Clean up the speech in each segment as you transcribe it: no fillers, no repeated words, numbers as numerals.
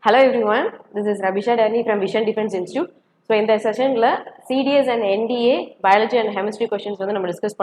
Hello everyone, this is Rabisha Dani from Vision Defense Institute. So in this session, CDS and NDA biology and chemistry questions we will discuss.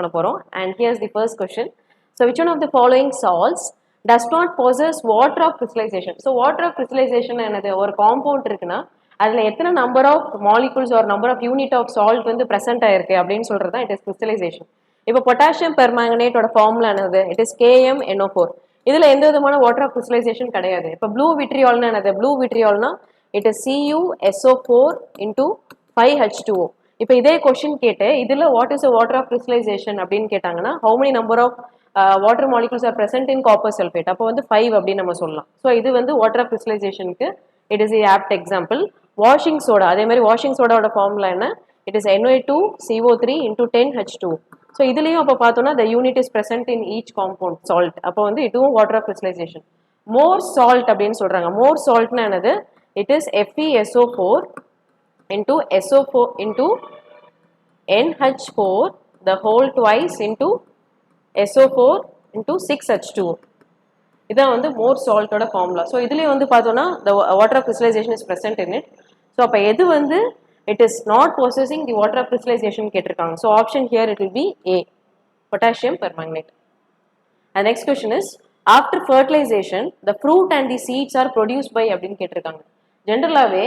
And here's the first question. So which one of the following salts does not possess water of crystallization? So water of crystallization is a compound. There are number of molecules or number of unit of salt present it is crystallization. If potassium permanganate or formula it is KMNO4. இதில் எந்த விதமான water of crystallisation கிடையாது. இப்போ blue விட்ரியால்னா என்னது? Blue விட்ரியால்னா it is CuSO4 into 5H2O. இப்போ இதே கொஸ்டின் கேட்டு இதில் what is water of crystallization அப்படின்னு கேட்டாங்கன்னா how many number of water molecules are present in copper sulphate, அப்போ 5 அப்படின்னு நம்ம சொல்லலாம். ஸோ இது வாட்டர் ஆஃப் கிறிஸ்டலைசேஷனுக்கு it is apt example. Washing soda, அதே மாதிரி வாஷிங் சோடாவோட ஃபார்முலா என்ன? It is Na2CO3 into 10H2O. So இதுலயும் அப்ப பார்த்தோம்னா the unit is present in each compound salt. அப்ப இதுவும் water of crystallization. More salt அப்படின்னு சொல்றாங்க. More saltனா என்னது? It is FeSO4 into SO4 into NH4 the whole twice into SO4 into 6H2O. இதான் more salt ஓட formula. So இதுலயும் பார்த்தோம்னா the water of crystallization is present in it. So அப்ப எது it is not possessing the water of crystallization கேட்டிருக்காங்க. So option here it will be A, potassium permanganate. And next question is, after fertilization the fruit and the seeds are produced by அப்படின்னு கேட்டிருக்காங்க. ஜென்ரலாகவே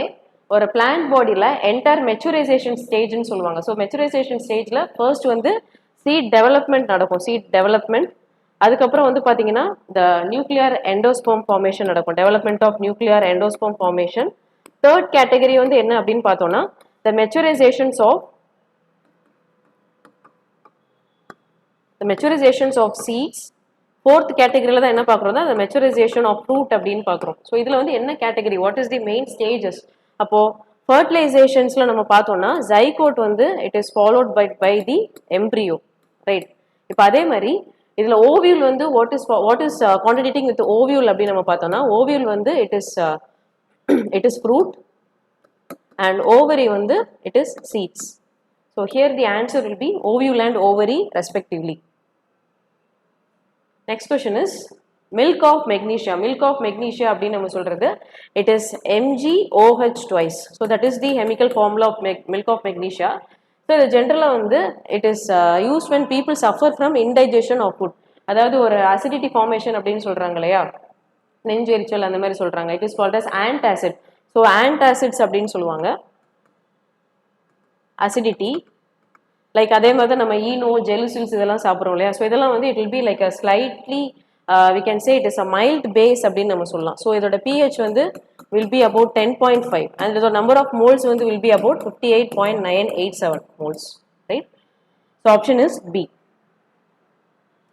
ஒரு plant பாடியில் entire மெச்சுரைசேஷன் ஸ்டேஜ்னு சொல்லுவாங்க. So maturation ஸ்டேஜில் first seed development நடக்கும். Seed development, அதுக்கப்புறம் பார்த்தீங்கன்னா the நியூக்ளியர் எண்டோஸ்போம் ஃபார்மேஷன் நடக்கும். Development of nuclear endosperm formation. Third category என்ன அப்படின்னு பார்த்தோம்னா the maturizations of seeds. Fourth category la enna paakrona the maturization of fruit அப்படினு பார்க்கறோம். So இதுல என்ன category, what is the main stages? அப்போ fertilizationsல நம்ம பார்த்தோம்னா zygote it is followed by the embryo, right? இப்போ அதே மாதிரி இதுல ovule what is contacting with ovule அப்படி நம்ம பார்த்தோம்னா ovule it is fruit and ovary it is seeds. So here the answer will be ovule and ovary respectively. Next question is milk of magnesia. Milk of magnesia அப்படினு நம்ம சொல்றது it is MgOH twice. So that is the chemical formula of milk of magnesia. So the generally it is used when people suffer from indigestion of food. அதாவது ஒரு acidity formation அப்படினு சொல்றாங்க இல்லையா, நெஞ்செரிச்சல் அந்த மாதிரி சொல்றாங்க. It is called as antacid. So antacids அப்படின்னு சொல்லுவாங்க. acidity like அதே மாதிரி நம்ம ஈனோ ஜெலுசில்ஸ் இதெல்லாம் சாப்பிடுறோம் இல்லையா, ஸோ இதெல்லாம் it will be like a slightly we can say it is a mild base அப்படின்னு நம்ம சொல்லலாம். ஸோ இதோட pH will be about 10.5 and the number of moles will be about 58.987 moles, right? So option is B.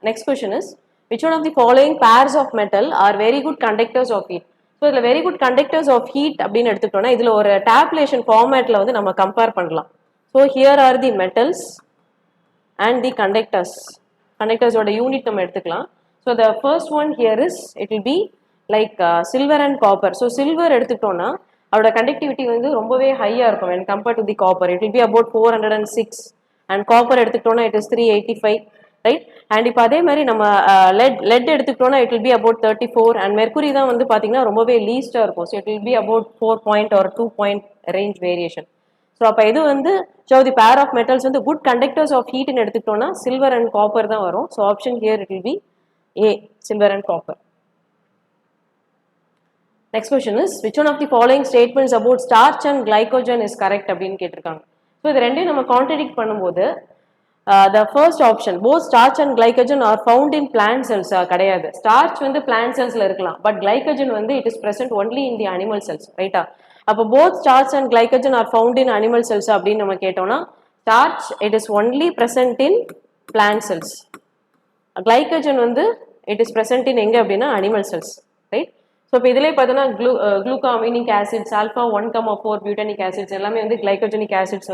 Next question is, which one of the following pairs of metal are very good conductors of heat? So இதுல very good conductors of heat அப்படின்னு எடுத்துக்கிட்டோம்னா இதுல ஒரு tabulation formatல நம்ம compare பண்ணலாம். So here are the metals and the conductors. Conductors ஓட unit நம்ம எடுத்துக்கலாம். So the first one here is it will be like silver and copper. So silver எடுத்துக்கிட்டோம்னா அதோட conductivity ரொம்பவே ஹையா இருக்கும் when compared to the copper. It will be about 406 and copper எடுத்துக்கிட்டோம்னா it is 385, right? And இப்போ அதே மாதிரி நம்ம lead எடுத்துக்கிட்டோம்னா it will be about 34 and mercury தான் பாத்தீங்கன்னா ரொம்பவே லீஸ்டா இருக்கும். So it will be about 4 point or 2 point range variation. So அப்ப இது so the pair of metals good conductors of heat ன்னு எடுத்துக்கிட்டோம்னா silver and copper தான் வரும். So option here it will be A, silver and copper. Next question is, which one of the following statements about starch and glycogen is correct அப்படின்னு கேட்டிருக்காங்க. So இது ரெண்டையும் நம்ம contradict பண்ணும்போது the first option, both starch and glycogen are found in plant cells கிடையாது. starch plant cellsல இருக்கலாம், but glycogen it is present only in the animal cells, right? அப்போ both starch and glycogen are found in animal cells அப்படின்னு நம்ம கேட்டோம்னா starch it is only present in plant cells, glycogen it is present in எங்க அப்படின்னா animal cells, right? So இப்போ இதிலே பார்த்தோம்னா glucoaminic acids, alpha 1,4 butanic acids எல்லாமே glycogenic acids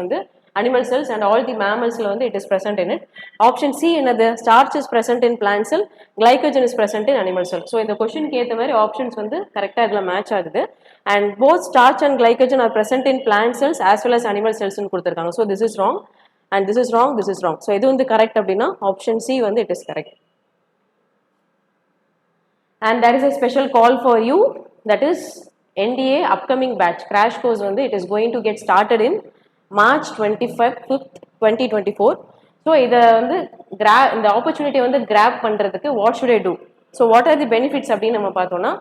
animal cells and all the mammals it is present in it. Option C என்னது? starch is present in plant cell, glycogen is present in animal cell. So இந்த question க்கு ஏத்த மாதிரி options கரெக்ட்டா இதுல match ஆகுது. And both starch and glycogen are present in plant cells as well as animal cells ன்னு கொடுத்திருக்காங்க. So this is wrong and this is wrong, this is wrong. So இது correct அப்படினா option C it is correct. And there is a special call for you, that is NDA upcoming batch crash course வந்து it is going to get started in March 25th 2024. So இதை வந்து இந்த opportunity வந்து grab பண்ணுறதுக்கு what should I do? So what are the benefits அப்படின்னு நம்ம பார்த்தோம்னா,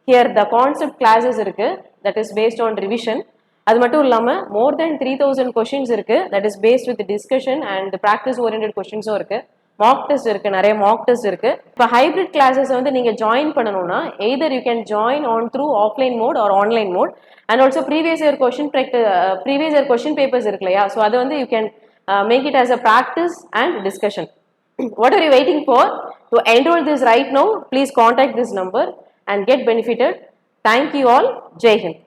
here the concept classes இருக்கு, that is based on revision. அது மட்டும் இல்லாமல் மோர் தென் 3000 கொஷின்ஸ் இருக்கு, that is based with discussion and practice oriented கொஷின்ஸும் இருக்கு. மாக் டெஸ்ட் இருக்கு, நிறைய மாக் டெஸ்ட் இருக்கு. இப்போ ஹைபிரிட் கிளாஸஸ் வந்து நீங்க ஜாயின் பண்ணணும்னா either you can join on through offline mode or online mode. And also previous year question papers இருக்கு இல்லையா, ஸோ அது வந்து you can make it as a practice and discussion. What are you waiting for? To enroll this right now, please contact this number and get benefited. Thank you all. Jai Hind.